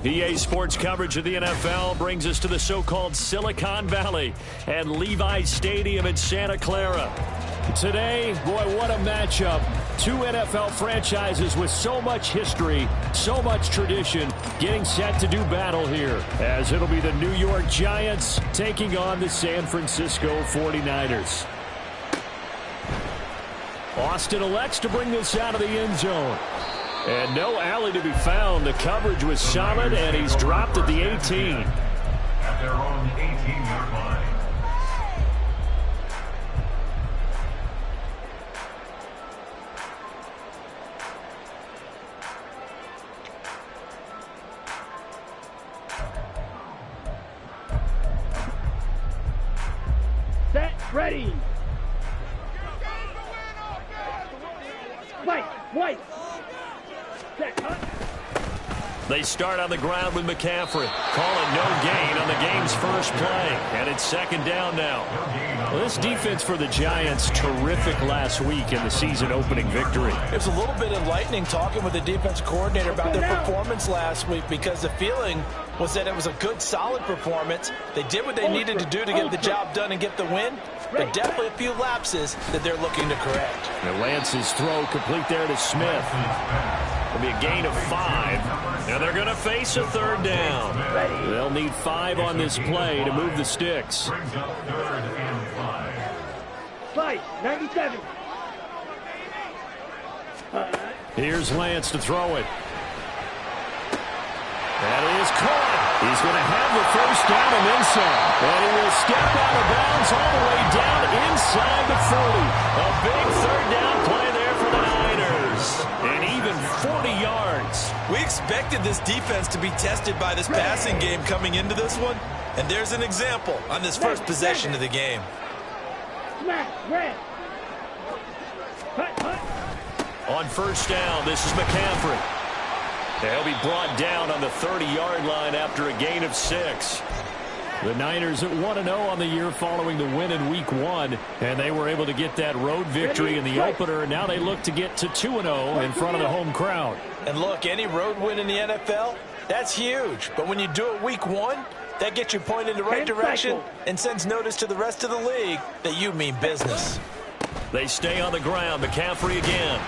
EA Sports coverage of the NFL brings us to the so-called Silicon Valley and Levi Stadium in Santa Clara. Today, boy, what a matchup. Two NFL franchises with so much history, so much tradition, getting set to do battle here, as it'll be the New York Giants taking on the San Francisco 49ers. Austin elects to bring this out of the end zone. And no alley to be found. The coverage was solid, and he's dropped at the 18. At their own 18-yard line. Set, ready. White. They start on the ground with McCaffrey. Calling no gain on the game's first play. And it's second down now. Well, this defense for the Giants, terrific last week in the season-opening victory. It was a little bit enlightening talking with the defense coordinator about their performance last week, because the feeling was that it was a good, solid performance. They did what they needed to do to get the job done and get the win, but definitely a few lapses that they're looking to correct. And Lance's throw complete there to Smith. It'll be a gain of 5, and they're going to face a third down. They'll need 5 on this play to move the sticks. Brings up 3rd and 5. Fight, 97. Here's Lance to throw it. That is caught. He's going to have the first down and then some. And he will step out of bounds all the way down inside the 40. A big third down play there for the Niners. And even 40 yards. We expected this defense to be tested by this passing game coming into this one, and there's an example on this first possession of the game. On first down, this is McCaffrey. He'll be brought down on the 30-yard line after a gain of 6. The Niners at 1-0 on the year following the win in Week 1, and they were able to get that road victory in the opener, and now they look to get to 2-0 in front of the home crowd. And look, any road win in the NFL, that's huge. But when you do it Week 1, that gets you pointed in the right direction and sends notice to the rest of the league that you mean business. They stay on the ground. McCaffrey again.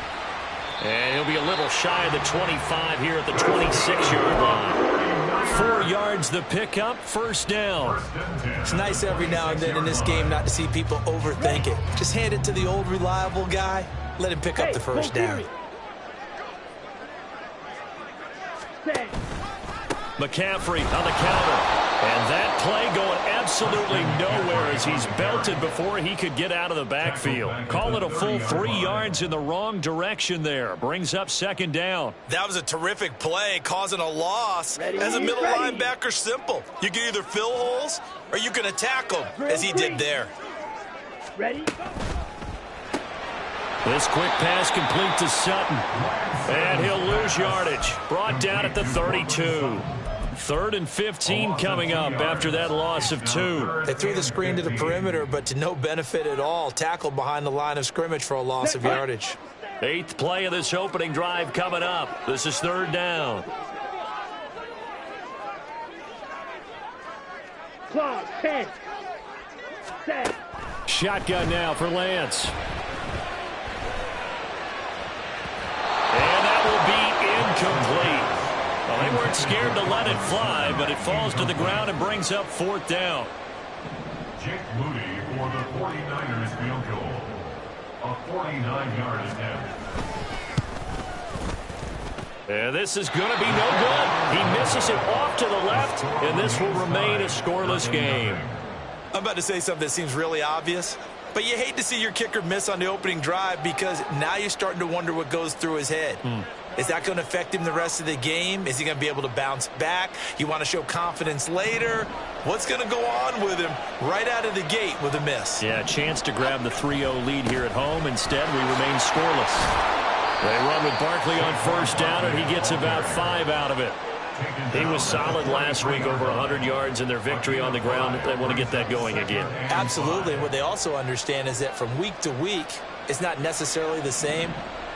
And he'll be a little shy of the 25 here at the 26-yard line. 4 yards the pickup, first down. It's nice every now and then in this game not to see people overthink it. Just hand it to the old reliable guy. Let him pick up the first down. McCaffrey on the counter. And that play going absolutely nowhere as he's belted before he could get out of the backfield. Call it a full 3 yards in the wrong direction there. Brings up second down. That was a terrific play, causing a loss. As a middle linebacker, simple. You can either fill holes or you can attack them, as he did there. Ready? This quick pass complete to Sutton. And he'll lose yardage. Brought down at the 32. 3rd and 15 coming up after that loss of 2. They threw the screen to the perimeter, but to no benefit at all. Tackled behind the line of scrimmage for a loss of yardage. 8th play of this opening drive coming up. This is 3rd down. Clock, 10. Set. Shotgun now for Lance. And that will be incomplete. Well, they weren't scared to let it fly, but it falls to the ground and brings up 4th down. Jake Moody for the 49ers field goal. A 49-yard attempt. And this is going to be no good. He misses it off to the left, and this will remain a scoreless game. I'm about to say something that seems really obvious, but you hate to see your kicker miss on the opening drive because now you're starting to wonder what goes through his head. Is that going to affect him the rest of the game? Is he going to be able to bounce back? You want to show confidence later? What's going to go on with him right out of the gate with a miss? Yeah, a chance to grab the 3-0 lead here at home. Instead, we remain scoreless. They run with Barkley on first down, and he gets about 5 out of it. He was solid last week, over 100 yards in their victory on the ground. They want to get that going again. Absolutely. What they also understand is that from week to week, it's not necessarily the same,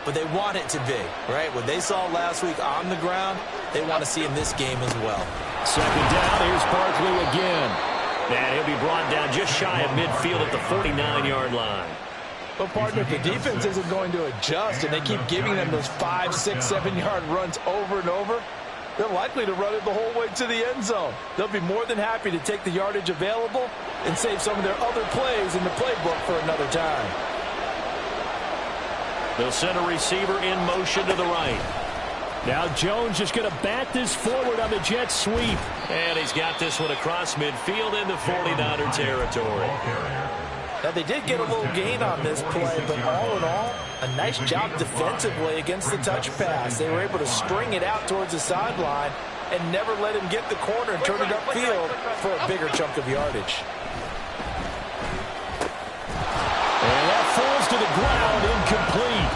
but they want it to be, right? What they saw last week on the ground, they want to see in this game as well. Second down, here's Barkley again. And he'll be brought down just shy of midfield at the 49-yard line. But, partner, if the defense isn't going to adjust and they keep giving them those 5, 6, 7-yard runs over and over, they're likely to run it the whole way to the end zone. They'll be more than happy to take the yardage available and save some of their other plays in the playbook for another time. They'll send a receiver in motion to the right. Now Jones just going to bat this forward on the jet sweep. And he's got this one across midfield into 49er territory. Now, they did get a little gain on this play, but all in all, a nice job defensively against the touch pass. They were able to string it out towards the sideline and never let him get the corner and turn it upfield for a bigger chunk of yardage. And that falls to the ground, incomplete.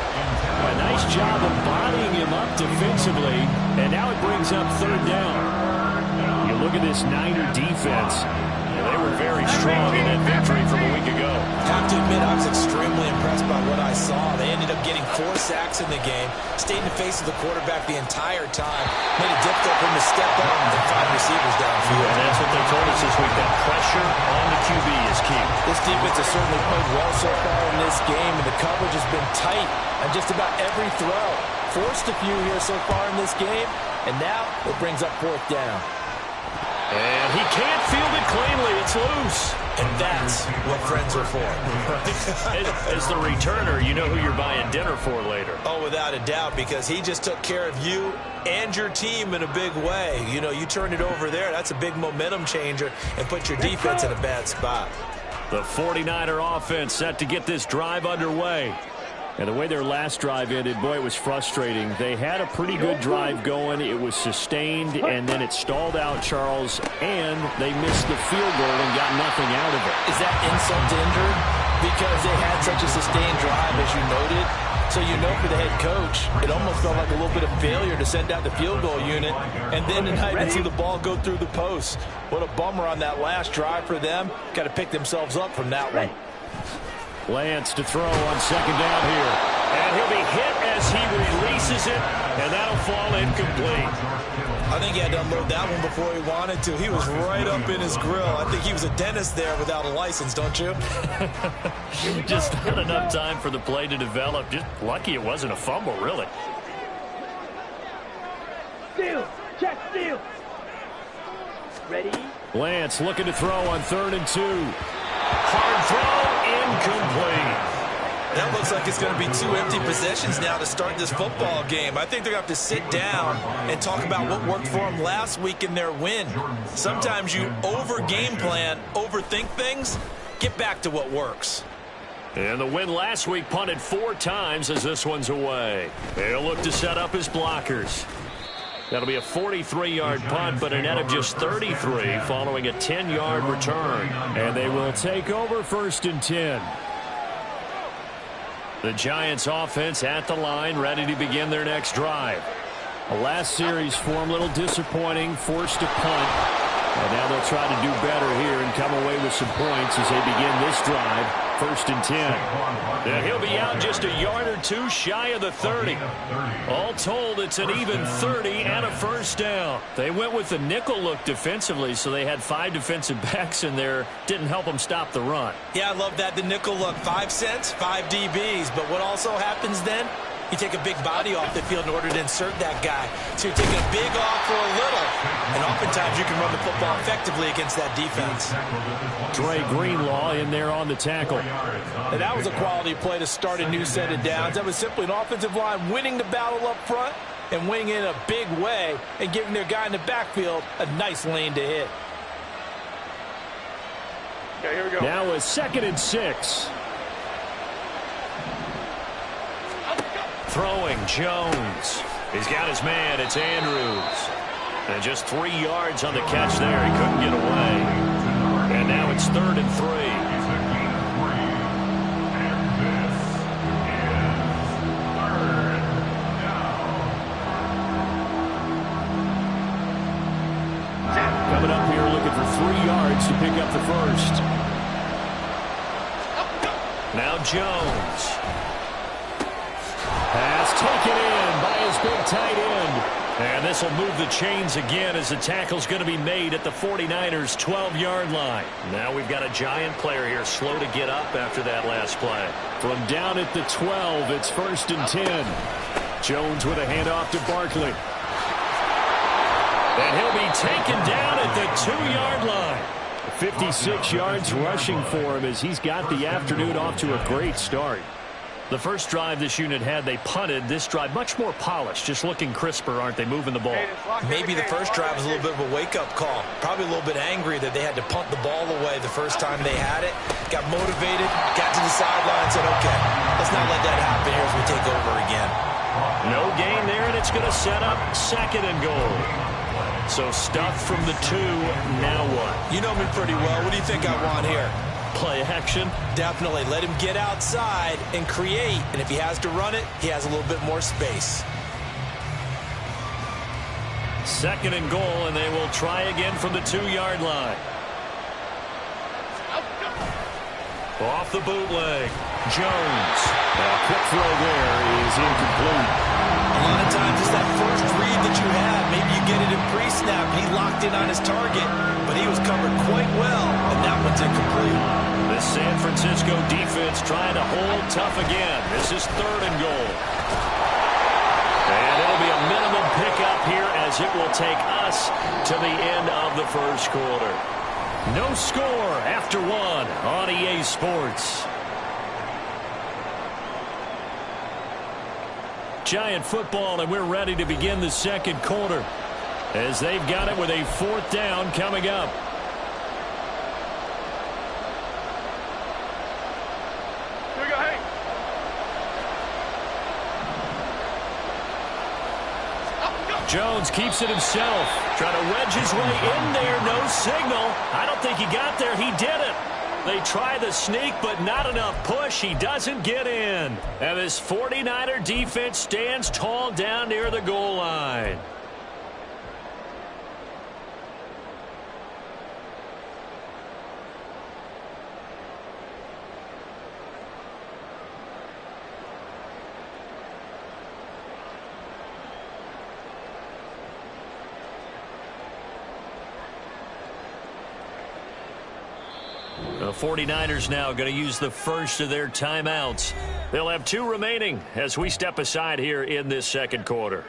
A nice job of bodying him up defensively, and now it brings up third down. You look at this Niner defense. They were very strong in that victory from a week ago. I have to admit, I was extremely impressed by what I saw. They ended up getting 4 sacks in the game, stayed in the face of the quarterback the entire time, made it difficult for him to step up and find receivers downfield. And that's what they told us this week, that pressure on the QB is key. This defense has certainly played well so far in this game, and the coverage has been tight on just about every throw. Forced a few here so far in this game, and now it brings up fourth down. And he can't field it cleanly. It's loose. And that's what friends are for. As the returner, you know who you're buying dinner for later. Oh, without a doubt, because he just took care of you and your team in a big way. You know, you turned it over there. That's a big momentum changer and put your defense in a bad spot. The 49er offense set to get this drive underway. And the way their last drive ended, boy, it was frustrating. They had a pretty good drive going. It was sustained, and then it stalled out, Charles, and they missed the field goal and got nothing out of it. Is that insult to injury? Because they had such a sustained drive, as you noted. So you know for the head coach, it almost felt like a little bit of failure to send out the field goal unit and then tonight and see the ball go through the post. What a bummer on that last drive for them. Got to pick themselves up from that one. Lance to throw on second down here. And he'll be hit as he releases it, and that'll fall incomplete. I think he had to unload that one before he wanted to. He was right up in his grill. I think he was a dentist there without a license, don't you? Just not enough time for the play to develop. Just lucky it wasn't a fumble, really. Steal. Check steal. Ready? Lance looking to throw on 3rd and 2. Hard throw, incomplete. That looks like it's going to be 2 empty possessions now to start this football game. I think they're going to have to sit down and talk about what worked for them last week in their win. Sometimes you over-game plan, overthink things. Get back to what works. And the win last week punted 4 times as this one's away. They'll look to set up his blockers. That'll be a 43-yard punt, but a net of just 33 following a 10-yard return. And they will take over 1st and 10. The Giants offense at the line, ready to begin their next drive. The last series for them, a little disappointing, forced to punt. And now they'll try to do better here and come away with some points as they begin this drive, 1st and 10. And he'll be out just a yard or 2 shy of the 30. All told, it's an even 30 and a 1st down. They went with the nickel look defensively, so they had 5 defensive backs in there. Didn't help them stop the run. Yeah, I love that. The nickel look, 5 cents, 5 DBs. But what also happens then? You take a big body off the field in order to insert that guy. So you're taking a big off for a little. And oftentimes you can run the football effectively against that defense. Dre Greenlaw in there on the tackle. And that was a quality play to start a new set of downs. That was simply an offensive line winning the battle up front and winning in a big way and giving their guy in the backfield a nice lane to hit. Okay, here we go. Now a 2nd and 6. Throwing, Jones. He's got his man. It's Andrews. And just 3 yards on the catch there. He couldn't get away. And now it's 3rd and 3. Coming up here looking for 3 yards to pick up the 1st. Now Jones. Pass taken in by his big tight end. And this will move the chains again as the tackle's going to be made at the 49ers' 12-yard line. Now we've got a giant player here slow to get up after that last play. From down at the 12, it's 1st and 10. Jones with a handoff to Barkley. And he'll be taken down at the 2-yard line. 56 yards rushing for him as he's got the afternoon off to a great start. The first drive this unit had, they punted. This drive, much more polished, just looking crisper, aren't they, moving the ball? Maybe the first drive was a little bit of a wake-up call. Probably a little bit angry that they had to punt the ball away the first time they had it. Got motivated, got to the sideline, and said, okay, let's not let that happen here as we take over again. No gain there, and it's going to set up 2nd and goal. So stuffed from the 2, now what? You know me pretty well. What do you think I want here? Play action. Definitely. Let him get outside and create. And if he has to run it, he has a little bit more space. 2nd and goal, and they will try again from the 2-yard line. Off the bootleg. Jones. A quick throw there is incomplete. A lot of times it's that first read that you have. Maybe you get it in pre-snap. He locked in on his target, but he was covered quite well, and that one's incomplete. The San Francisco defense trying to hold tough again. This is 3rd and goal. And it'll be a minimum pickup here as it will take us to the end of the first quarter. No score after 1 on EA Sports. Giant football, and we're ready to begin the second quarter as they've got it with a 4th down coming up. Here we go, hey. Jones keeps it himself. Trying to wedge his way in there. No signal. I don't think he got there. He did it. They try the sneak, but not enough push. He doesn't get in. And this 49er defense stands tall down near the goal line. The 49ers now going to use the first of their timeouts. They'll have 2 remaining as we step aside here in this second quarter.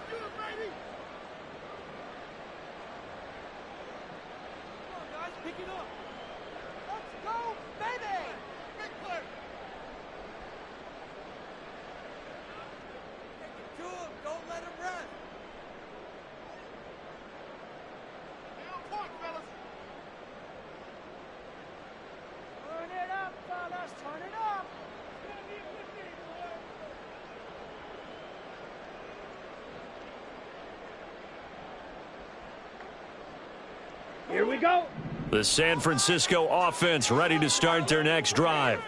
Here we go. The San Francisco offense ready to start their next drive.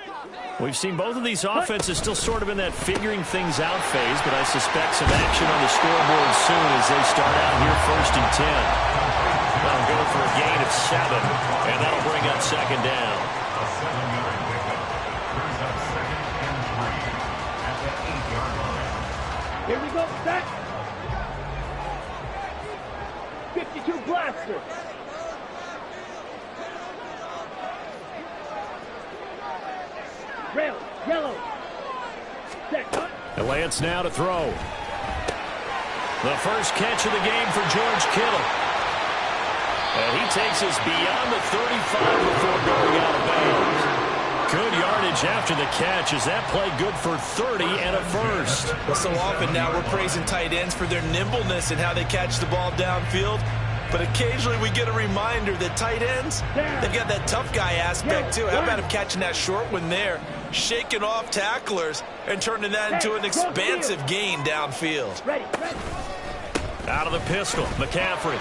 We've seen both of these offenses still sort of in that figuring things out phase, but I suspect some action on the scoreboard soon as they start out here 1st and 10. They'll go for a gain of 7, and that'll bring up 2nd down. A 7-yard pickup brings up 2nd and 3 at the 8-yard line. Here we go, set. 52 blaster. Red, yellow. Set, cut. And Lance now to throw. The first catch of the game for George Kittle. And he takes us beyond the 35 before going out of bounds. Good yardage after the catch. Is that play good for 30 and a first? Well, so often now we're praising tight ends for their nimbleness and how they catch the ball downfield. But occasionally we get a reminder that tight ends, they've got that tough guy aspect too. How about him catching that short one there, shaking off tacklers, and turning that into an expansive gain downfield. Ready. Out of the pistol, McCaffrey.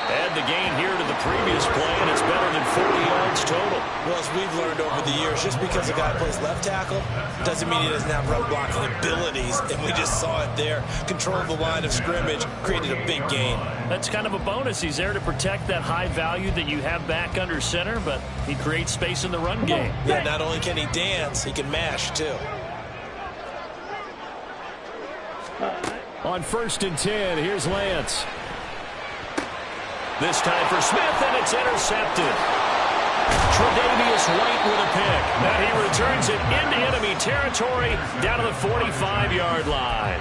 Add the gain here to the previous play, and it's better than 40 yards total. Well, as we've learned over the years, just because a guy plays left tackle doesn't mean he doesn't have run blocking abilities, and we just saw it there. Controlled the line of scrimmage, created a big gain. That's kind of a bonus. He's there to protect that high value that you have back under center, but he creates space in the run game. Yeah, not only can he dance, he can mash, too. On 1st and 10, here's Lance. This time for Smith, and it's intercepted. Tre'Davious White with a pick. And he returns it into enemy territory down to the 45-yard line.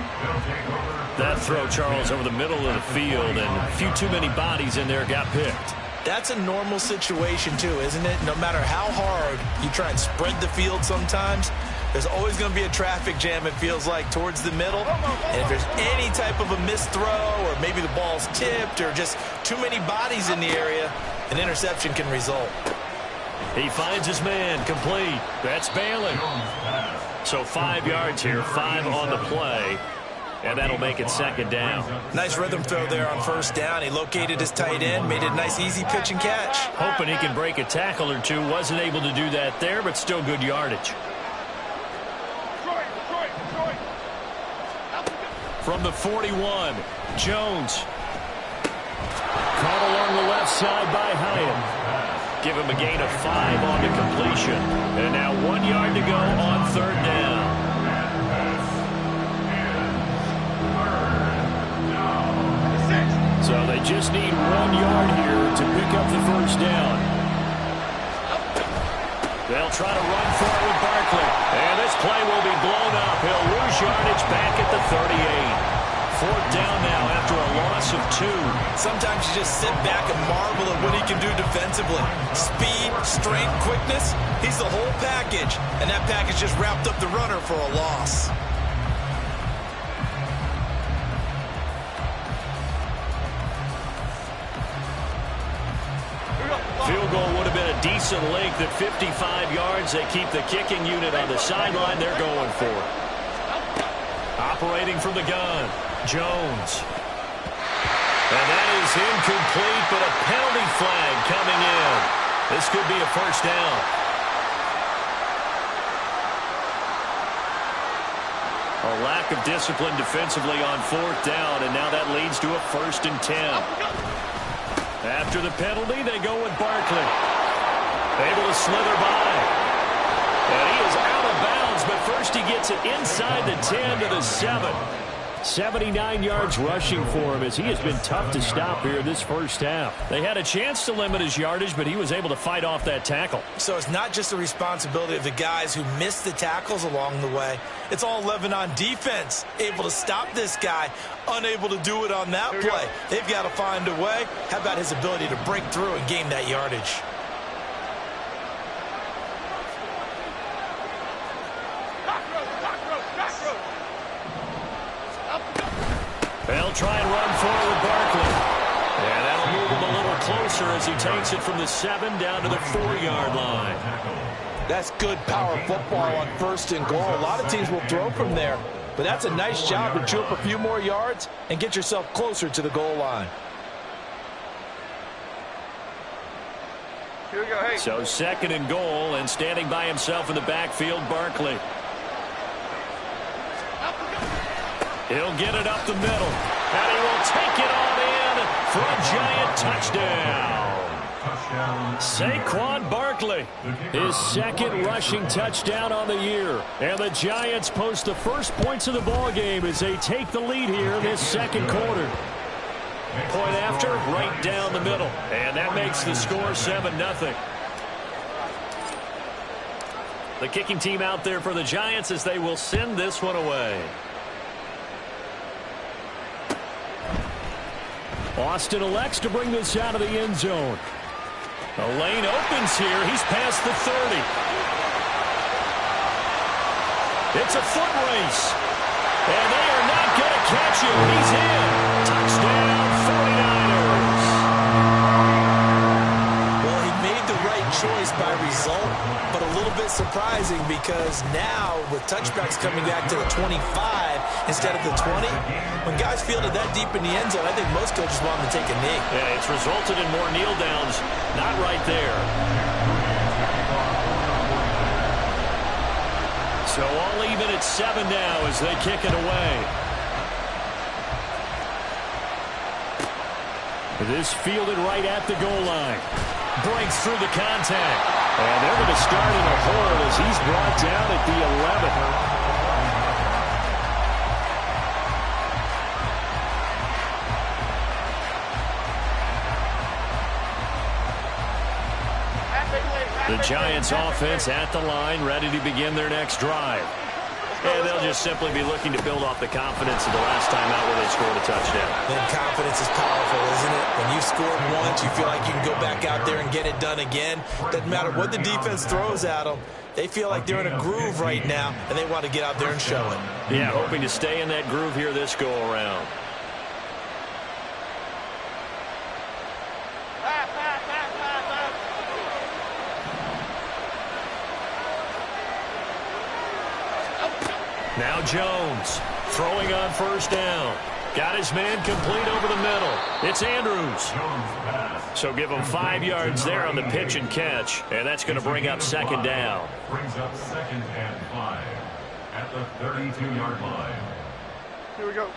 That throw, Charles, over the middle of the field, and a few too many bodies in there got picked. That's a normal situation, too, isn't it? No matter how hard you try and spread the field sometimes, there's always going to be a traffic jam, it feels like, towards the middle. And if there's any type of a missed throw or maybe the ball's tipped or just too many bodies in the area, an interception can result. He finds his man, complete. That's Bailey. So 5 yards here, 5 on the play. And that'll make it 2nd down. Nice rhythm throw there on 1st down. He located his tight end, made it a nice easy pitch and catch. Hoping he can break a tackle or two. Wasn't able to do that there, but still good yardage. From the 41, Jones. Caught along the left side by Hyatt. Give him a gain of 5 on the completion. And now 1 yard to go on 3rd down. So they just need 1 yard here to pick up the 1st down. They'll try to run for it with Barkley. And this play will be blown up. He'll lose yardage back at the 38. 4th down now after a loss of 2. Sometimes you just sit back and marvel at what he can do defensively. Speed, strength, quickness. He's the whole package. And that package just wrapped up the runner for a loss. Field goal would have been a decent length at 55 yards. They keep the kicking unit on the sideline. They're going for it. Operating from the gun, Jones. And that is incomplete, but a penalty flag coming in. This could be a 1st down. A lack of discipline defensively on 4th down, and now that leads to a 1st and 10. After the penalty, they go with Barkley. Able to slither by. And he is out of bounds, but first he gets it inside the 10 to the 7. 79 yards rushing for him as he has been tough to stop here this 1st half. They had a chance to limit his yardage, but he was able to fight off that tackle. So it's not just the responsibility of the guys who missed the tackles along the way. It's all 11 on defense. Able to stop this guy, unable to do it on that play. They've got to find a way. How about his ability to break through and gain that yardage? They'll try and run forward with Barkley. And that'll move him a little closer as he takes it from the 7 down to the 4-yard line. That's good power football on 1st and goal. A lot of teams will throw from there, but that's a nice job to chew up a few more yards and get yourself closer to the goal line. Here we go, hey. So 2nd and goal, and standing by himself in the backfield, Barkley. He'll get it up the middle, and he will take it on in for a giant touchdown. Saquon Barkley, his 2nd rushing touchdown on the year. And the Giants post the first points of the ball game as they take the lead here in this 2nd quarter. Point after, right down the middle. And that makes the score 7-0. The kicking team out there for the Giants as they will send this one away. Austin elects to bring this out of the end zone. The lane opens here. He's past the 30. It's a foot race. And they are not going to catch him. He's in. Touchdown, 49ers. Well, he made the right choice by result, but a little bit surprising because now with touchbacks coming back to the 25 instead of the 20, when guys fielded that deep in the end zone, I think most coaches want them to take a knee. Yeah, it's resulted in more kneel downs. Not right there. So all even at 7 now as they kick it away. This fielded right at the goal line. Breaks through the contact. And they're going to start in a hole as he's brought down at the 11. The Giants offense at the line, ready to begin their next drive. And they'll just simply be looking to build off the confidence of the last time out where they scored a touchdown. Then confidence is powerful, isn't it? When you've scored once, you feel like you can go back out there and get it done again. Doesn't matter what the defense throws at them. They feel like they're in a groove right now, and they want to get out there and show it. Yeah, hoping to stay in that groove here this go-around. Now Jones throwing on first down. Got his man complete over the middle. It's Andrews. So give him 5 yards there on the pitch and catch, and that's going to bring up second down. Brings up 2nd and 5 at the 32-yard line. Here we go.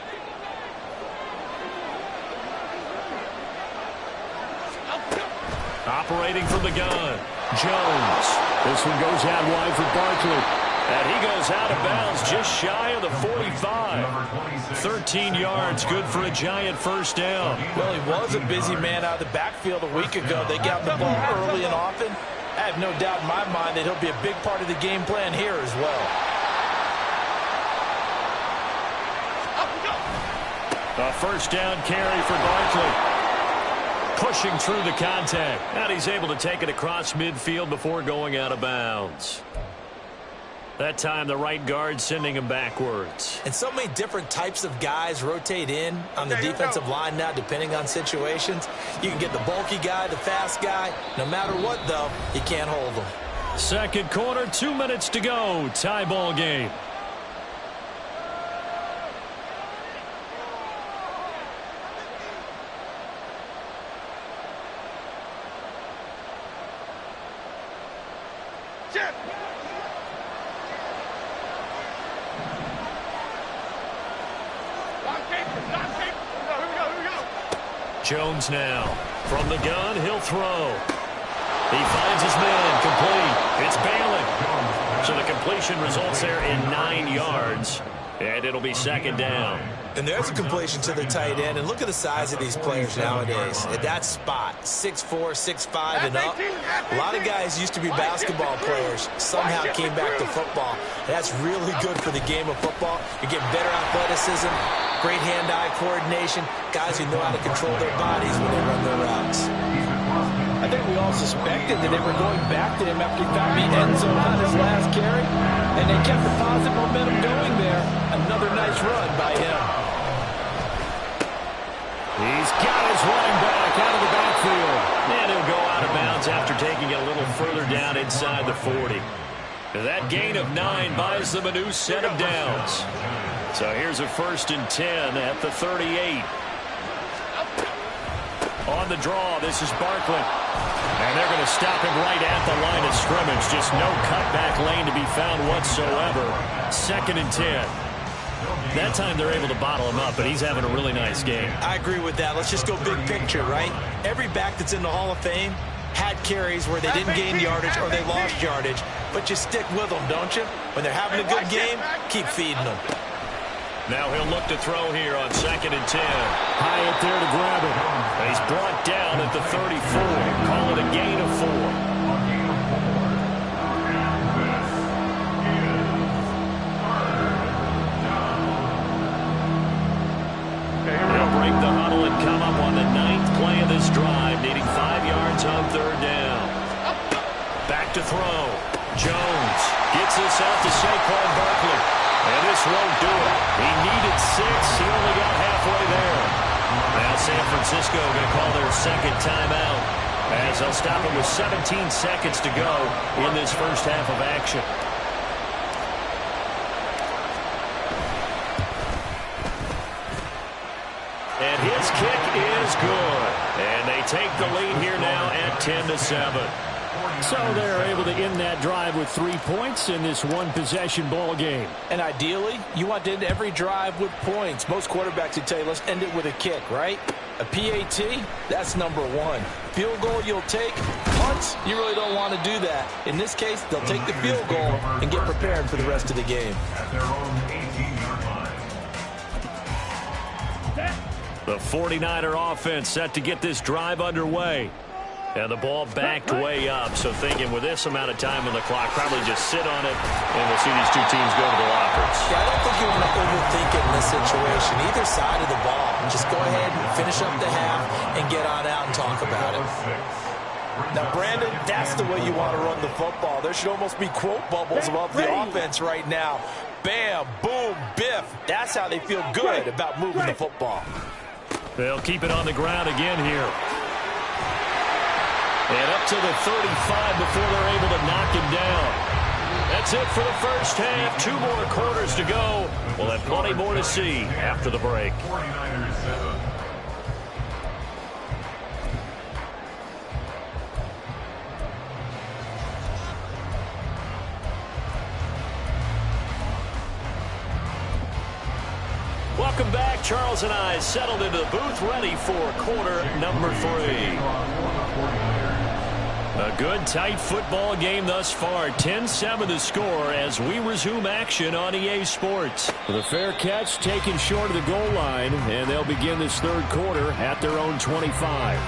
Operating from the gun, Jones. This one goes out wide for Barkley. And he goes out of bounds just shy of the 45. 13 yards, good for a Giant first down. Well, he was a busy man out of the backfield a week ago. They got the ball early and often. I have no doubt in my mind that he'll be a big part of the game plan here as well. A first down carry for Barkley. Pushing through the contact. And he's able to take it across midfield before going out of bounds. That time, the right guard sending him backwards. And so many different types of guys rotate in on the defensive line now, depending on situations. You can get the bulky guy, the fast guy. No matter what, though, you can't hold them. Second quarter, 2 minutes to go. Tie ball game. Jones now. From the gun, he'll throw. He finds his man, complete. It's Balin. So the completion results there in 9 yards. And it'll be second down. And there's a completion to the tight end. And look at the size of these players nowadays. At that spot, 6'4", 6'5", and up. A lot of guys used to be basketball players. Somehow came back to football. And that's really good for the game of football. You get better athleticism, great hand-eye coordination, guys who know how to control their bodies when they run their routes. I think we all suspected that they were going back to him after he found the end zone on his last carry, and they kept the positive momentum going there. Another nice run by him. He's got his running back out of the backfield, and he'll go out of bounds after taking it a little further down inside the 40. That gain of 9 buys them a new set of downs. So here's a 1st and 10 at the 38. On the draw, this is Barkley. And they're going to stop him right at the line of scrimmage. Just no cutback lane to be found whatsoever. 2nd and 10. That time they're able to bottle him up, but he's having a really nice game. I agree with that. Let's just go big picture, right? Every back that's in the Hall of Fame had carries where they didn't gain yardage or they lost yardage. But you stick with them, don't you? When they're having a good game, keep feeding them. Now he'll look to throw here on 2nd and 10. High up there to grab it. He's brought down at the 34. Call it a gain of 4. He'll break the huddle and come up on the 9th play of this drive, needing 5 yards on 3rd down. Back to throw. Jones gets this out to Saquon Barkley. And this won't do it. He needed 6. He only got halfway there. Now San Francisco going to call their second timeout as they'll stop it with 17 seconds to go in this first half of action. And his kick is good. And they take the lead here now at 10-7. So they're able to end that drive with 3 points in this one-possession ball game. And ideally, you want to end every drive with points. Most quarterbacks would tell you, let's end it with a kick, right? A PAT, that's number 1. Field goal you'll take. Punts, you really don't want to do that. In this case, they'll take the field goal and get prepared for the rest of the game. At their own 18-yard line. The 49er offense set to get this drive underway. And the ball backed way up. So thinking with this amount of time on the clock, probably just sit on it, and we'll see these two teams go to the lockers. Yeah, I don't think you want to overthink it in this situation. Either side of the ball. Just go ahead and finish up the half and get on out and talk about it. Now, Brandon, that's the way you want to run the football. There should almost be quote bubbles above the offense right now. Bam, boom, biff. That's how they feel good about moving the football. They'll keep it on the ground again here. And up to the 35 before they're able to knock him down. That's it for the first half. 2 more quarters to go. We'll have plenty more to see after the break. 49ers 7. Welcome back. Charles and I settled into the booth, ready for quarter number 3. A good, tight football game thus far. 10-7 the score as we resume action on EA Sports. The fair catch taken short of the goal line, and they'll begin this third quarter at their own 25.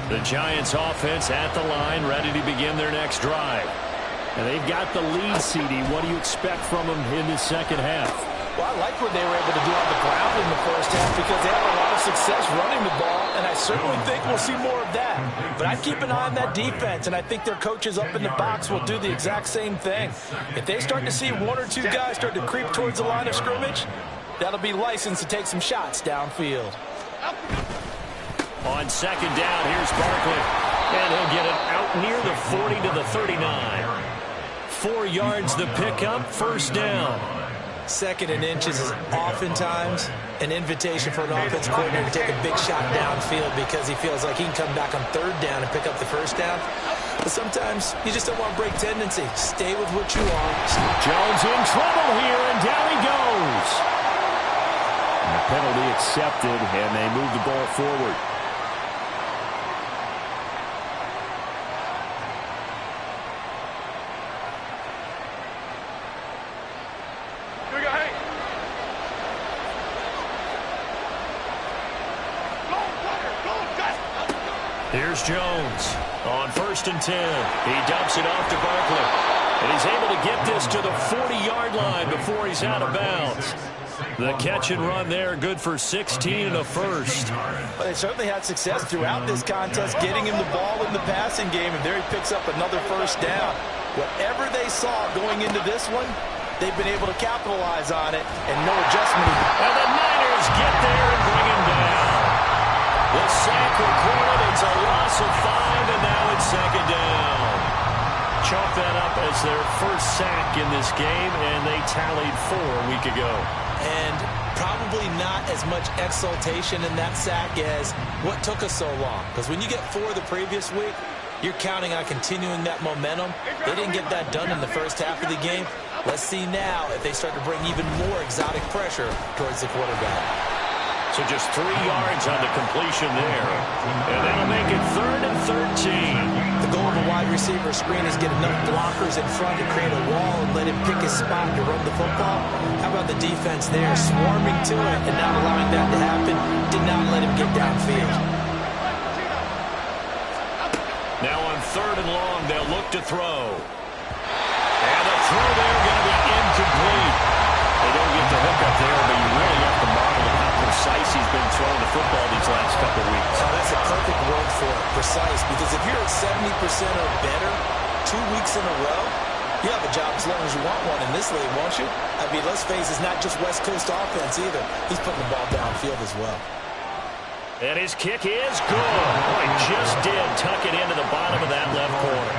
The Giants offense at the line, ready to begin their next drive. And they've got the lead, CD. What do you expect from them in the second half? Well, I like what they were able to do on the ground in the first half because they had a lot of success running the ball, and I certainly think we'll see more of that. But I'd keep an eye on that defense, and I think their coaches up in the box will do the exact same thing. If they start to see 1 or 2 guys start to creep towards the line of scrimmage, that'll be licensed to take some shots downfield. On second down, here's Barkley. And he'll get it out near the 40 to the 39. 4 yards the pickup, first down. Second and inches is oftentimes an invitation for an offensive coordinator to take a big shot downfield because he feels like he can come back on third down and pick up the first down. But sometimes you just don't want to break tendency. Stay with what you are. Jones in trouble here, and down he goes. And the penalty accepted, and they move the ball forward. Here's Jones on 1st and 10. He dumps it off to Barkley. And he's able to get this to the 40-yard line before he's out of bounds. The catch and run there, good for 16 and a first. Well, they certainly had success throughout this contest, getting him the ball in the passing game, and there he picks up another first down. Whatever they saw going into this one, they've been able to capitalize on it, and no adjustment. And the Niners get there and bring him down. The sack recorded. It's a loss of 5, and now it's second down. Chalk that up as their first sack in this game, and they tallied 4 a week ago. And probably not as much exultation in that sack as what took us so long. Because when you get 4 the previous week, you're counting on continuing that momentum. They didn't get that done in the first half of the game. Let's see now if they start to bring even more exotic pressure towards the quarterback. So just 3 yards on the completion there. And that'll make it 3rd and 13. The goal of a wide receiver screen is get enough blockers in front to create a wall and let him pick his spot to run the football. How about the defense there, swarming to it and not allowing that to happen? Did not let him get downfield. Now on 3rd and long, they'll look to throw. And the throw there going to be incomplete. They don't get the hook up there, but you really have to model how precise he's been throwing the football these last couple of weeks. Oh, that's a perfect word for it, precise, because if you're at 70% or better 2 weeks in a row, you have a job as long as you want one in this league, won't you? I mean, let's face it, it's not just West Coast offense either. He's putting the ball downfield as well. And his kick is good. Boy, just did tuck it into the bottom of that left corner.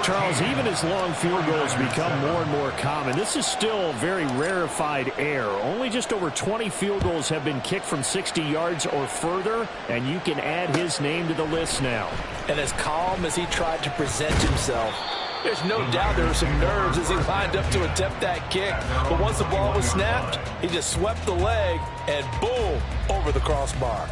Charles, even as long field goals become more and more common, this is still a very rarefied air. Only just over 20 field goals have been kicked from 60 yards or further, and you can add his name to the list now. And as calm as he tried to present himself, there's no doubt there were some nerves as he lined up to attempt that kick. But once the ball was snapped, he just swept the leg and boom, over the crossbar.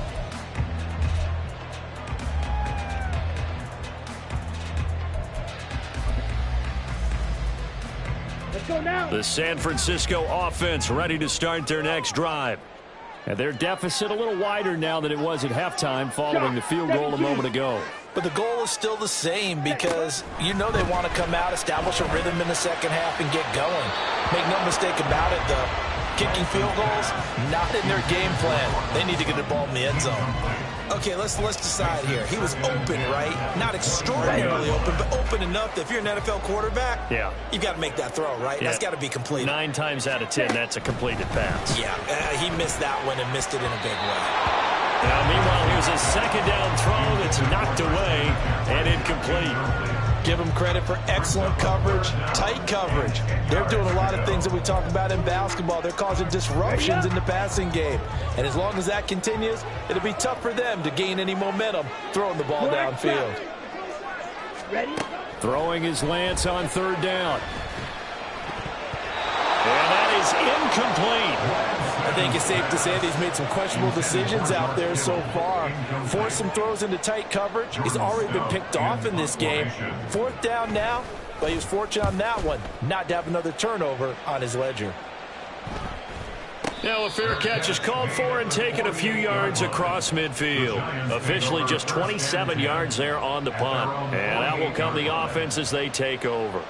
Let's go now. The San Francisco offense ready to start their next drive. And their deficit a little wider now than it was at halftime following the field goal a moment ago. But the goal is still the same because you know they want to come out, establish a rhythm in the second half, and get going. Make no mistake about it, though. Kicking field goals, not in their game plan. They need to get the ball in the end zone. Okay, let's decide here. He was open, right? Not extraordinarily open, but open enough that if you're an NFL quarterback, you've got to make that throw, right? That's got to be completed. 9 times out of 10, that's a completed pass. Yeah, he missed that one and missed it in a big way. Now, meanwhile, here's a second down throw that's knocked away and incomplete. Give them credit for excellent coverage, tight coverage. They're doing a lot of things that we talk about in basketball. They're causing disruptions in the passing game. And as long as that continues, it'll be tough for them to gain any momentum throwing the ball downfield. Ready? Throwing is Lance on third down. And that is incomplete. I think it's safe to say that he's made some questionable decisions out there so far. Forced some throws into tight coverage. He's already been picked off in this game. 4th down now, but he was fortunate on that one not to have another turnover on his ledger. Now a fair catch is called for and taken a few yards across midfield. Officially just 27 yards there on the punt. And out will come the offense as they take over.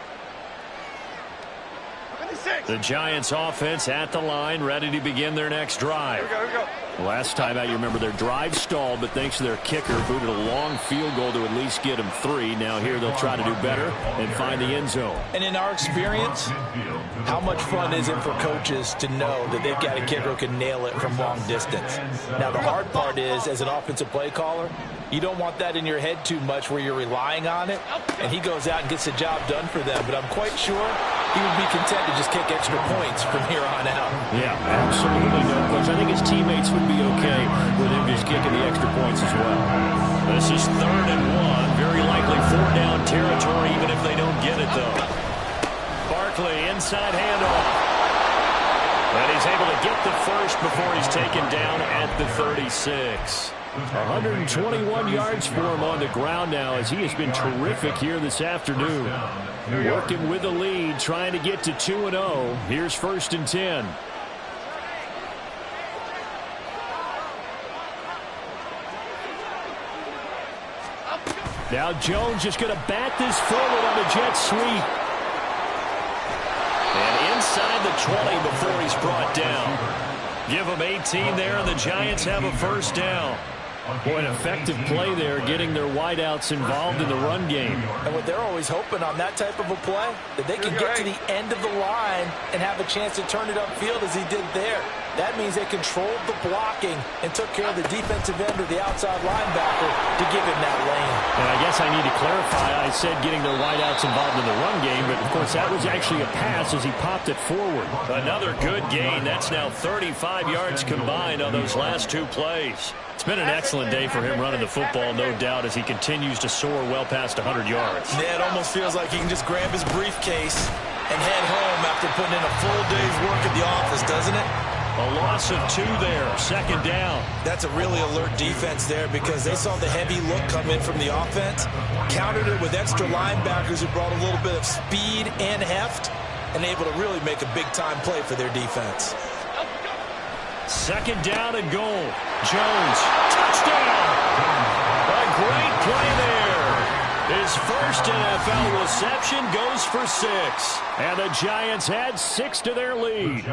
The Giants offense at the line, ready to begin their next drive. Here we go. Last time out, you remember their drive stalled, but thanks to their kicker, booted a long field goal to at least get them 3. Now here they'll try to do better and find the end zone. And in our experience, how much fun is it for coaches to know that they've got a kicker who can nail it from long distance? Now the hard part is, as an offensive play caller, you don't want that in your head too much where you're relying on it, and he goes out and gets the job done for them. But I'm quite sure he would be content to just kick extra points from here on out. Yeah, absolutely no question. I think his teammates would be okay with him just kicking the extra points as well. This is 3rd and 1. Very likely 4-down territory, even if they don't get it, though. Barkley, inside handoff. And he's able to get the first before he's taken down at the 36. 121 yards for him on the ground now as he has been terrific here this afternoon. Working with the lead, trying to get to 2-0. Here's 1st and 10. Now Jones just going to bat this forward on a jet sweep. And inside the 20 before he's brought down. Give him 18 there, and the Giants have a 1st down. Boy, an effective play there, getting their wideouts involved in the run game. And what they're always hoping on that type of a play, that they can get to the end of the line and have a chance to turn it upfield as he did there. That means they controlled the blocking and took care of the defensive end or the outside linebacker to give him that lane. And I guess I need to clarify, I said getting their wideouts involved in the run game, but of course that was actually a pass as he popped it forward. Another good gain. That's now 35 yards combined on those last 2 plays. It's been an excellent day for him running the football, no doubt, as he continues to soar well past 100 yards. Yeah, it almost feels like he can just grab his briefcase and head home after putting in a full day's work at the office, doesn't it? A loss of 2 there, 2nd down. That's a really alert defense there because they saw the heavy look come in from the offense, countered it with extra linebackers who brought a little bit of speed and heft, and able to really make a big-time play for their defense. 2nd down and goal. Jones, touchdown! A great play there. His first NFL reception goes for 6. And the Giants add 6 to their lead.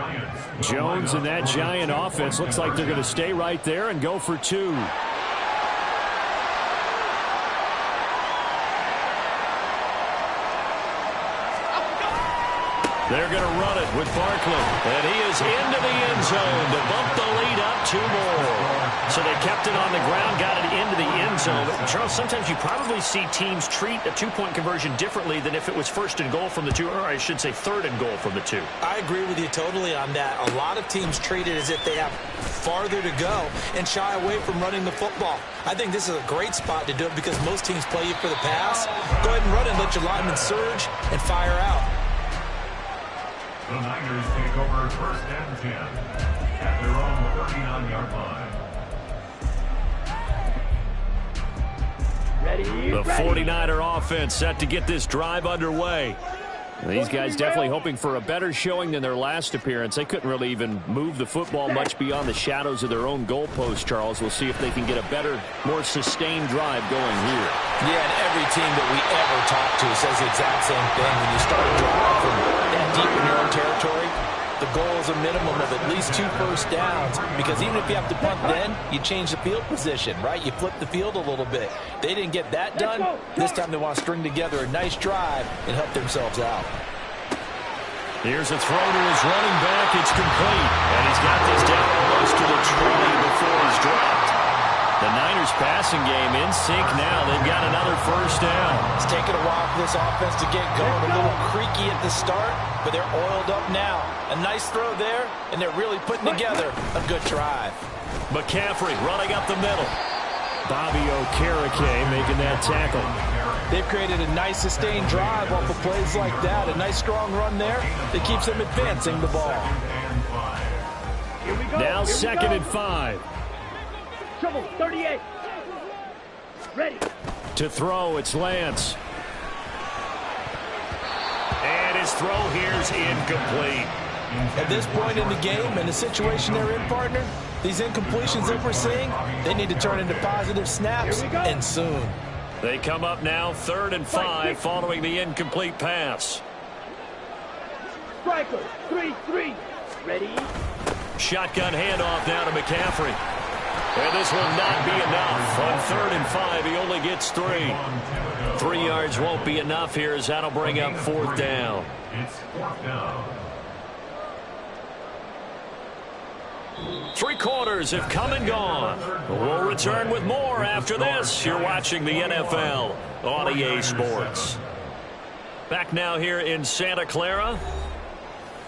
Jones and that Giant offense looks like they're going to stay right there and go for 2. They're going to run it with Barkley. And he is into the end zone to bump the lead up 2 more. So they kept it on the ground, got it into the end zone. Charles, sometimes you probably see teams treat a 2-point conversion differently than if it was 1st and goal from the 2, or I should say 3rd and goal from the 2. I agree with you totally on that. A lot of teams treat it as if they have farther to go and shy away from running the football. I think this is a great spot to do it because most teams play you for the pass. Go ahead and run it, let your linemen surge, and fire out. The Niners take over 1st and 10 at their own 39-yard line. Ready, the 49er offense set to get this drive underway. These guys definitely hoping for a better showing than their last appearance. They couldn't really even move the football much beyond the shadows of their own goalpost, Charles. We'll see if they can get a better, more sustained drive going here. Yeah, and every team that we ever talk to says the exact same thing. When you start a drive from that deep in your own territory, the goal is a minimum of at least 2 first downs, because even if you have to punt then, you change the field position, right? You flip the field a little bit. They didn't get that done. This time they want to string together a nice drive and help themselves out. Here's a throw to his running back. It's complete. And he's got this down almost to the 20 before he's dropped. The Niners passing game in sync now. They've got another first down. It's taken a while for this offense to get going. A little creaky at the start, but they're oiled up now. A nice throw there, and they're really putting together a good drive. McCaffrey running up the middle. Bobby Okereke making that tackle. They've created a nice sustained drive off of plays like that. A nice strong run there that keeps them advancing the ball. Here we go. Now Here 2nd we and 5. Trouble, 38. Ready. To throw, it's Lance. And his throw here's incomplete. At this point in the game and the situation they're in, partner, these incompletions that we're seeing, they need to turn into positive snaps, and soon. They come up now 3rd and 5 following the incomplete pass. Striker, 3-3. Ready. Shotgun handoff now to McCaffrey. And this will not be enough. On 3rd and 5, he only gets 3. 3 yards won't be enough here, as that'll bring up 4th down. It's 4th down. 3 quarters have come and gone. We'll return with more after this. You're watching the NFL on EA Sports. Back now here in Santa Clara.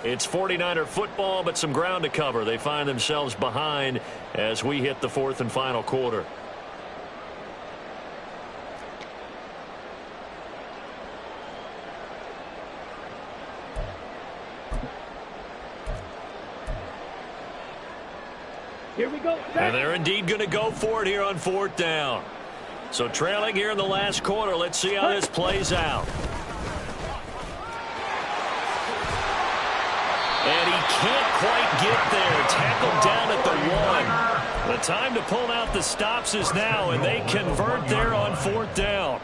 It's 49er football, but some ground to cover. They find themselves behind as we hit the 4th and final quarter. Here we go. And they're indeed going to go for it here on 4th down. So trailing here in the last quarter. Let's see how this plays out. And he can't quite get there. Tackled down at the 1. The time to pull out the stops is now, and they convert there on 4th down.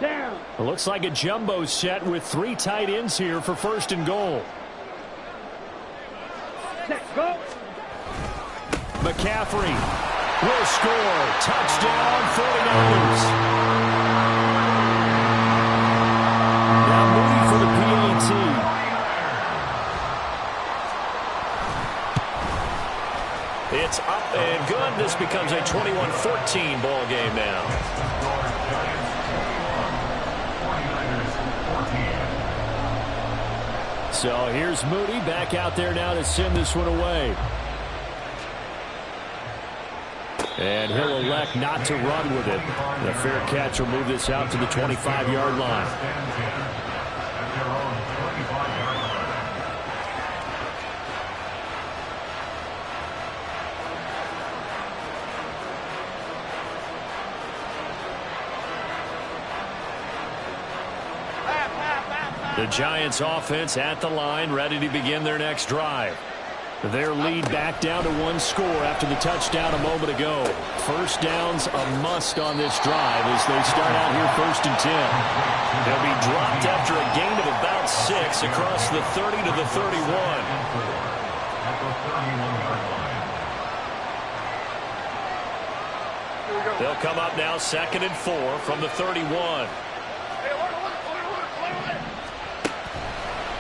Down. It looks like a jumbo set with 3 tight ends here for 1st and goal. Set, go. McCaffrey will score. Touchdown, 49ers. Now Moody for the PAT. It's up and good. This becomes a 21-14 ball game now. So here's Moody back out there now to send this one away. And he'll elect not to run with it. The fair catch will move this out to the 25-yard line. The Giants offense at the line, ready to begin their next drive. Their lead back down to 1 score after the touchdown a moment ago. First down's a must on this drive as they start out here 1st and 10. They'll be dropped after a gain of about 6 across the 30 to the 31. They'll come up now 2nd and 4 from the 31.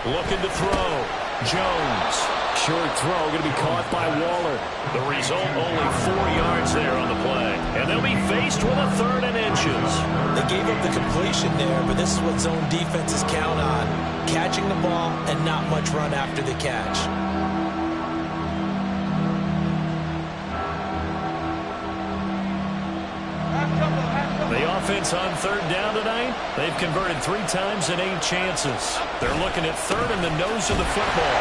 Looking to throw. Jones. Short throw going to be caught by Waller. The result, only 4 yards there on the play. And they'll be faced with a 3rd and inches. They gave up the completion there, but this is what zone defenses count on. Catching the ball and not much run after the catch. The offense on 3rd down tonight, they've converted 3 times and 8 chances. They're looking at 3rd in the nose of the football.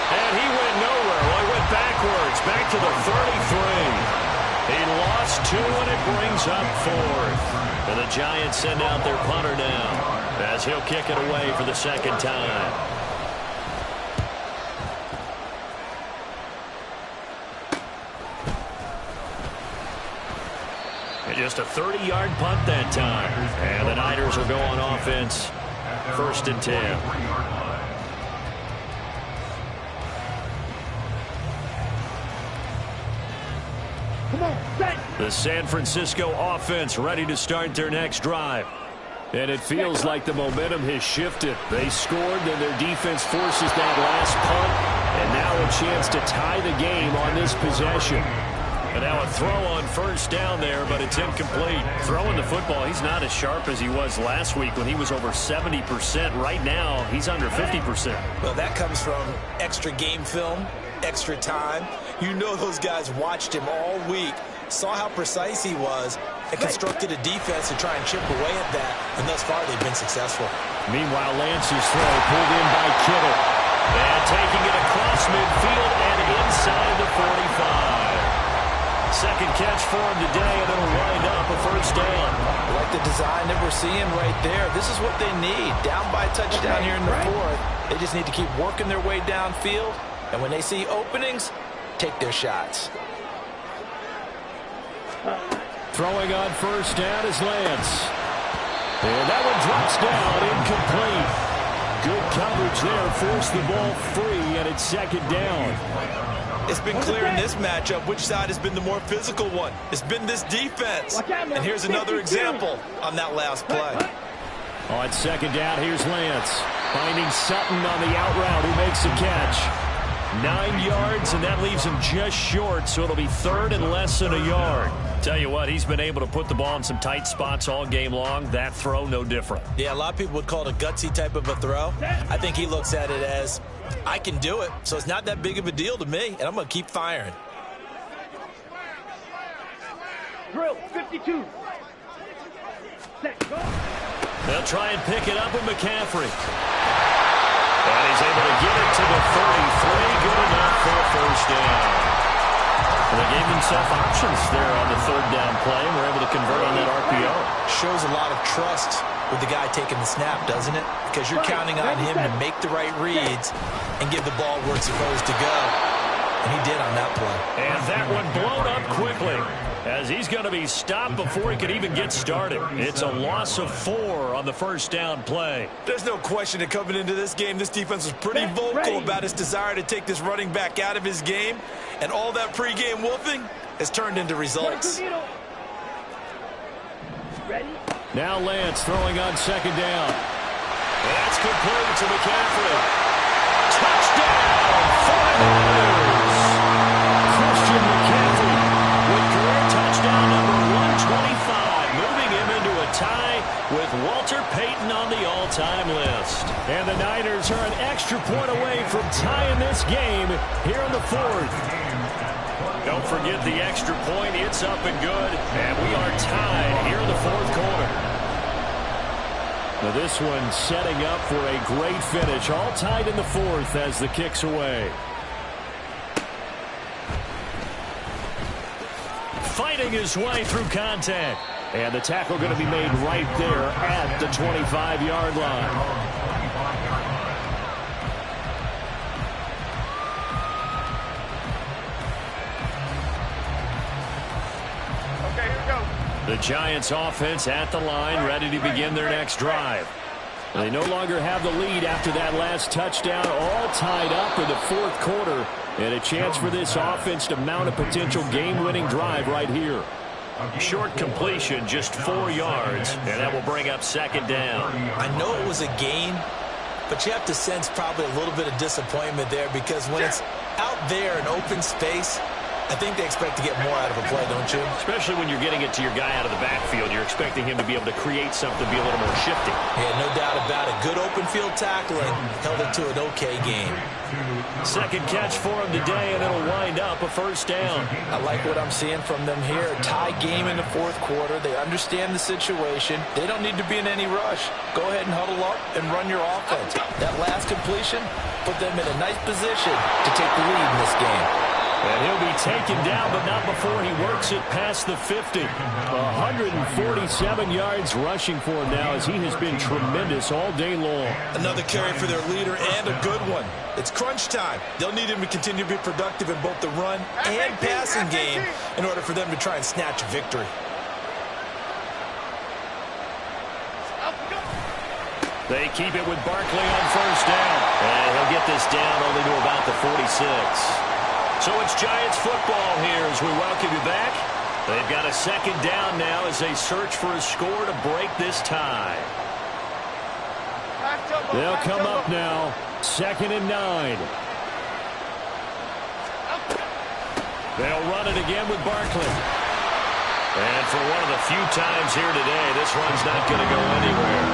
And he went nowhere. Well, he went backwards, back to the 33. He lost 2, and it brings up 4th. And the Giants send out their punter now. as he'll kick it away for the second time. And just a 30-yard punt that time. And the Niners will go on offense. 1st and 10. Come on, set. The San Francisco offense ready to start their next drive. And it feels like the momentum has shifted. They scored, then their defense forces that last punt, and now a chance to tie the game on this possession. And now a throw on 1st down there, but it's incomplete. Throwing the football, he's not as sharp as he was last week when he was over 70%. Right now, he's under 50%. Well, that comes from extra game film, extra time. You know those guys watched him all week, saw how precise he was, and constructed a defense to try and chip away at that. And thus far, they've been successful. Meanwhile, Lance's throw pulled in by Kittle. And taking it across midfield and inside the 45. Second catch for him today, and it'll wind up a 1st down. I like the design that we're seeing right there. This is what they need. Down by a touchdown here in the 4th. They just need to keep working their way downfield. And when they see openings, take their shots. Throwing on 1st down is Lance. And that one drops down, incomplete. Good coverage there, forced the ball free, and it's 2nd down. It's been clear in this matchup which side has been the more physical one. It's been this defense. And here's another example on that last play. On 2nd down, here's Lance. Finding Sutton on the out route, who makes the catch. 9 yards, and that leaves him just short, so it'll be 3rd and less than a yard. Tell you what, he's been able to put the ball in some tight spots all game long. That throw, no different. Yeah, a lot of people would call it a gutsy type of a throw. I think he looks at it as, I can do it, so it's not that big of a deal to me, and I'm going to keep firing. Drill, 52. Set, go. They'll try and pick it up with McCaffrey. And he's able to get it to the 33. Good enough for a 1st down. And they gave themselves options there on the 3rd down play, and were able to convert on that RPO. Shows a lot of trust with the guy taking the snap, doesn't it? Because you're counting on him to make the right reads and give the ball where it's supposed to go. And he did on that play. And that one blown up quickly, as he's going to be stopped before he could even get started. It's a loss of 4 on the 1st down play. There's no question that coming into this game, this defense was pretty vocal about his desire to take this running back out of his game. And all that pregame wolfing has turned into results. Ready? Now Lance throwing on 2nd down. That's complete to McCaffrey. Touchdown! 49ers! Christian McCaffrey with career touchdown number 125, moving him into a tie with Walter Payton on the all-time list. And the Niners are an extra point away from tying this game here in the 4th. Don't forget the extra point. It's up and good. And we are tied here in the 4th quarter. Now this one setting up for a great finish. All tied in the 4th as the kick's away. Fighting his way through contact. And the tackle going to be made right there at the 25-yard line. The Giants offense at the line, ready to begin their next drive. They no longer have the lead after that last touchdown, all tied up in the 4th quarter. And a chance for this offense to mount a potential game-winning drive right here. Short completion, just 4 yards, and that will bring up 2nd down. I know it was a gain, but you have to sense probably a little bit of disappointment there, because when it's out there in open space, I think they expect to get more out of a play, don't you? Especially when you're getting it to your guy out of the backfield. You're expecting him to be able to create something, be a little more shifty. Yeah, no doubt about it. Good open field tackling held it to an okay game. Second catch for him today, and it'll wind up a 1st down. I like what I'm seeing from them here. Tie game in the 4th quarter. They understand the situation. They don't need to be in any rush. Go ahead and huddle up and run your offense. That last completion put them in a nice position to take the lead in this game. And he'll be taken down, but not before he works it past the 50. 147 yards rushing for him now as he has been tremendous all day long. Another carry for their leader and a good one. It's crunch time. They'll need him to continue to be productive in both the run and passing game in order for them to try and snatch a victory. They keep it with Barkley on first down. And he'll get this down only to about the 46. So it's Giants football here as we welcome you back. They've got a second down now as they search for a score to break this tie. They'll come up now, 2nd and 9. They'll run it again with Barkley. And for one of the few times here today, this run's not going to go anywhere.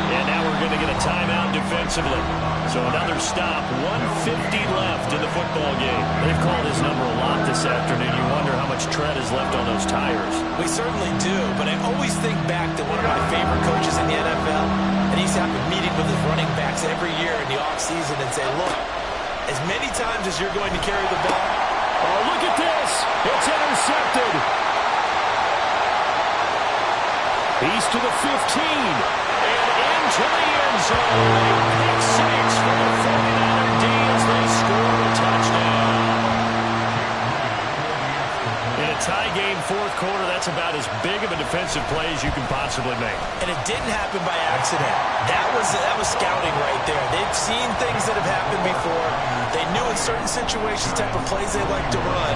And now we're going to get a timeout defensively. So another stop, 150 left in the football game. They've called his number a lot this afternoon. You wonder how much tread is left on those tires. We certainly do, but I always think back to one of my favorite coaches in the NFL, and he's having a meeting with his running backs every year in the offseason and say, look, as many times as you're going to carry the ball. Oh, look at this. It's intercepted. He's to the 15. To the end zone. Pick 6 for the 49er D as they score a touchdown. In a tie game, fourth quarter, that's about as big of a defensive play as you can possibly make. And it didn't happen by accident. That was scouting right there. They've seen things that have happened before. They knew in certain situations the type of plays they like to run,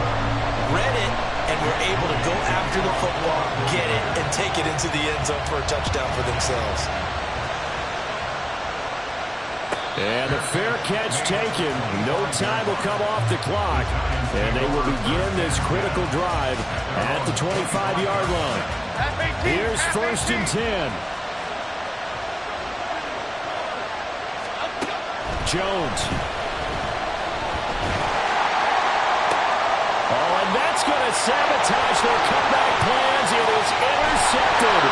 read it, and were able to go after the football, get it, and take it into the end zone for a touchdown for themselves. And the fair catch taken. No time will come off the clock. And they will begin this critical drive at the 25-yard line. Here's 1st and 10. Jones. Oh, and that's going to sabotage their comeback plans. It is intercepted.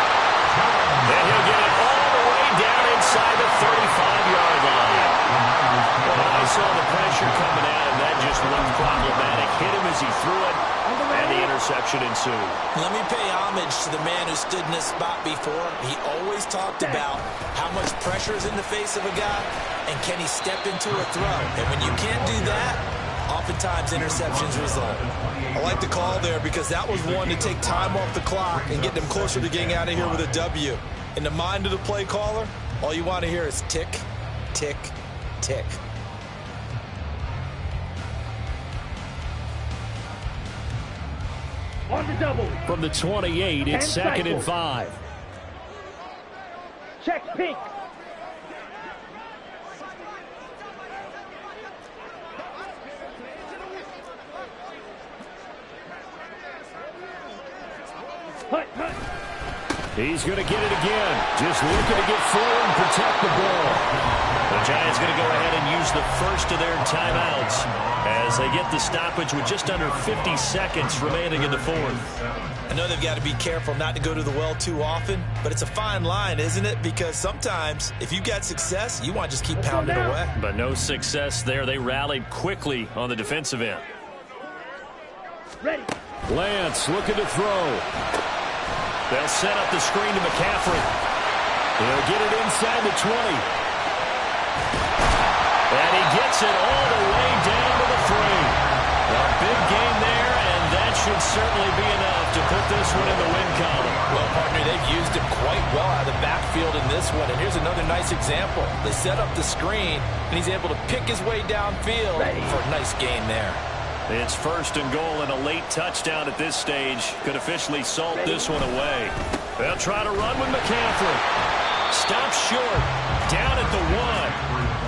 And he'll get it all the way down inside the 35-yard line. Well, I saw the pressure coming out, and that just looked problematic. Hit him as he threw it, and the interception ensued. Let me pay homage to the man who stood in this spot before. He always talked about how much pressure is in the face of a guy, and can he step into a throw. And when you can't do that, oftentimes interceptions result. I like the call there because that was one to take time off the clock and get them closer to getting out of here with a W. In the mind of the play caller, all you want to hear is tick, tick, tick. On the double. From the 28, it's 2nd and 5. Check pink. He's going to get it again. Just looking to get forward and protect the ball. The Giants going to go ahead and use the first of their timeouts as they get the stoppage with just under 50 seconds remaining in the fourth. I know they've got to be careful not to go to the well too often, but it's a fine line, isn't it? Because sometimes if you got success, you want to just keep pounding away. But no success there. They rallied quickly on the defensive end. Ready. Lance looking to throw. They'll set up the screen to McCaffrey. He'll get it inside the 20. And he gets it all the way down to the 3. A big game there, and that should certainly be enough to put this one in the win column. Well, partner, they've used him quite well out of the backfield in this one. And here's another nice example. They set up the screen, and he's able to pick his way downfield for a nice gain there. It's 1st and goal, and a late touchdown at this stage could officially salt this one away. They'll try to run with McCaffrey. Stopped short. Down at the 1.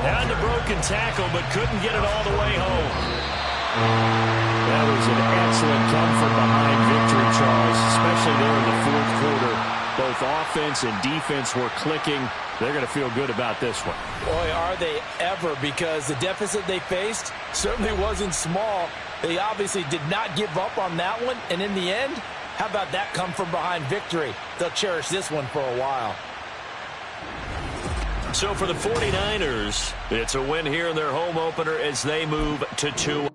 Had the broken tackle, but couldn't get it all the way home. That was an excellent come-from-behind victory, Charles, especially there in the fourth quarter. Both offense and defense were clicking. They're going to feel good about this one. Boy, are they ever, because the deficit they faced certainly wasn't small. They obviously did not give up on that one, and in the end, how about that come-from-behind victory? They'll cherish this one for a while. So for the 49ers, it's a win here in their home opener as they move to 2.